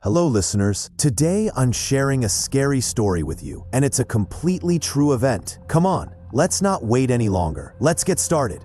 Hello, listeners. Today I'm sharing a scary story with you, and it's a completely true event. Come on, let's not wait any longer. Let's get started.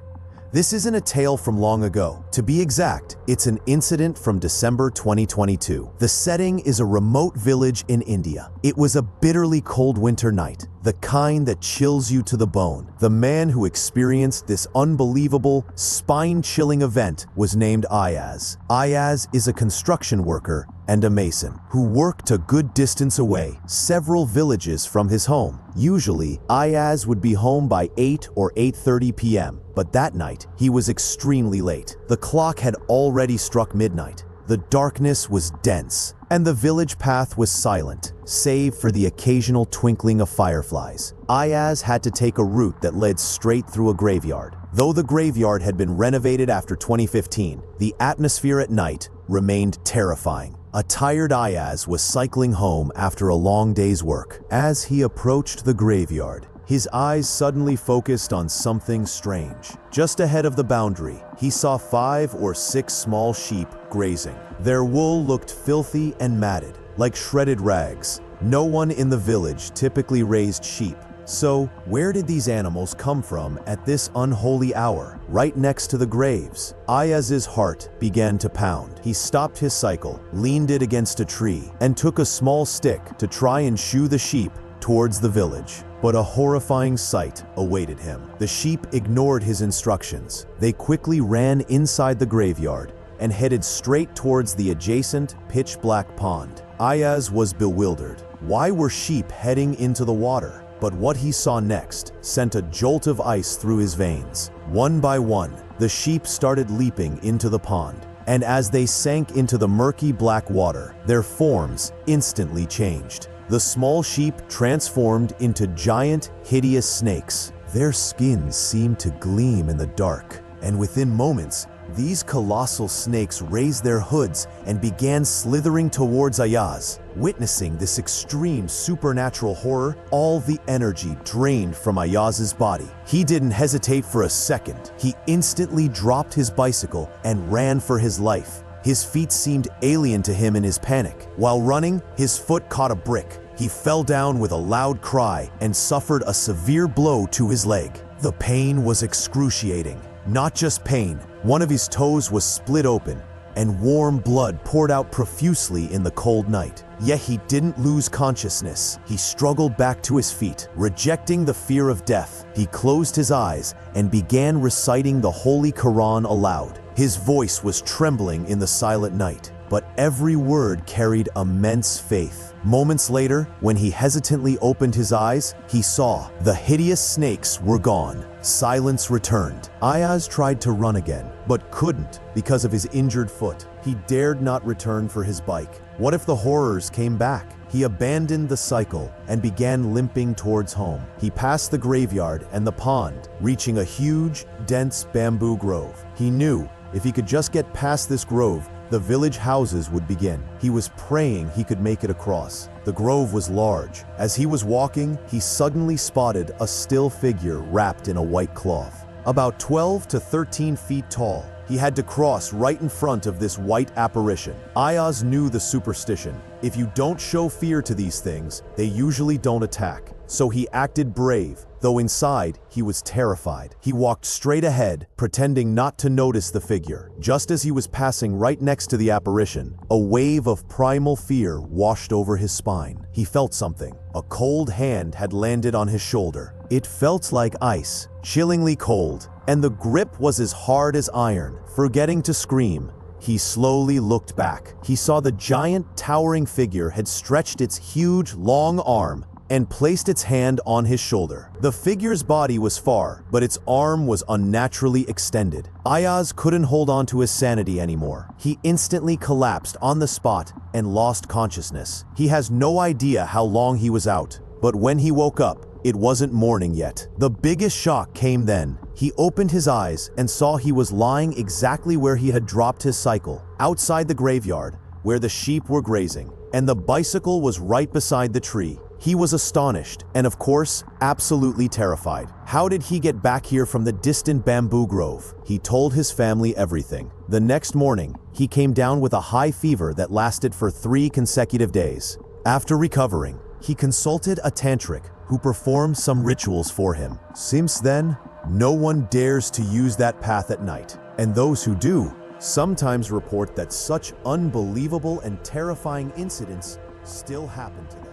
This isn't a tale from long ago. To be exact, it's an incident from December 2022. The setting is a remote village in India. It was a bitterly cold winter night, the kind that chills you to the bone. The man who experienced this unbelievable, spine-chilling event was named Ayaz. Ayaz is a construction worker and a mason who worked a good distance away, several villages from his home. Usually, Ayaz would be home by 8 or 8:30 p.m., but that night, he was extremely late. The clock had already struck midnight. The darkness was dense, and the village path was silent, save for the occasional twinkling of fireflies. Ayaz had to take a route that led straight through a graveyard. Though the graveyard had been renovated after 2015, the atmosphere at night remained terrifying. A tired Ayaz was cycling home after a long day's work. As he approached the graveyard, his eyes suddenly focused on something strange. Just ahead of the boundary, he saw 5 or 6 small sheep grazing. Their wool looked filthy and matted, like shredded rags. No one in the village typically raised sheep. So, where did these animals come from at this unholy hour, right next to the graves? Ayaz's heart began to pound. He stopped his cycle, leaned it against a tree, and took a small stick to try and shoo the sheep towards the village. But a horrifying sight awaited him. The sheep ignored his instructions. They quickly ran inside the graveyard and headed straight towards the adjacent pitch-black pond. Ayaz was bewildered. Why were sheep heading into the water? But what he saw next sent a jolt of ice through his veins. One by one, the sheep started leaping into the pond, and as they sank into the murky black water, their forms instantly changed. The small sheep transformed into giant, hideous snakes. Their skins seemed to gleam in the dark, and within moments, these colossal snakes raised their hoods and began slithering towards Ayaz. Witnessing this extreme supernatural horror, all the energy drained from Ayaz's body. He didn't hesitate for a second. He instantly dropped his bicycle and ran for his life. His feet seemed alien to him in his panic. While running, his foot caught a brick. He fell down with a loud cry and suffered a severe blow to his leg. The pain was excruciating. Not just pain, one of his toes was split open, and warm blood poured out profusely in the cold night. Yet he didn't lose consciousness. He struggled back to his feet, rejecting the fear of death. He closed his eyes and began reciting the Holy Quran aloud. His voice was trembling in the silent night, but every word carried immense faith. Moments later, when he hesitantly opened his eyes, he saw the hideous snakes were gone. Silence returned. Ayaz tried to run again, but couldn't because of his injured foot. He dared not return for his bike. What if the horrors came back? He abandoned the cycle and began limping towards home. He passed the graveyard and the pond, reaching a huge, dense bamboo grove. He knew if he could just get past this grove, the village houses would begin. He was praying he could make it across. The grove was large. As he was walking, he suddenly spotted a still figure wrapped in a white cloth. About 12 to 13 feet tall, he had to cross right in front of this white apparition. Ayaz knew the superstition. If you don't show fear to these things, they usually don't attack. So he acted brave, though inside he was terrified. He walked straight ahead, pretending not to notice the figure. Just as he was passing right next to the apparition, a wave of primal fear washed over his spine. He felt something. A cold hand had landed on his shoulder. It felt like ice, chillingly cold, and the grip was as hard as iron. Forgetting to scream, he slowly looked back. He saw the giant, towering figure had stretched its huge, long arm and placed its hand on his shoulder. The figure's body was far, but its arm was unnaturally extended. Ayaz couldn't hold on to his sanity anymore. He instantly collapsed on the spot and lost consciousness. He has no idea how long he was out, but when he woke up, it wasn't morning yet. The biggest shock came then. He opened his eyes and saw he was lying exactly where he had dropped his cycle, outside the graveyard, where the sheep were grazing, and the bicycle was right beside the tree. He was astonished and, of course, absolutely terrified. How did he get back here from the distant bamboo grove? He told his family everything. The next morning, he came down with a high fever that lasted for 3 consecutive days. After recovering, he consulted a tantric who performed some rituals for him. Since then, no one dares to use that path at night, and those who do sometimes report that such unbelievable and terrifying incidents still happen to them.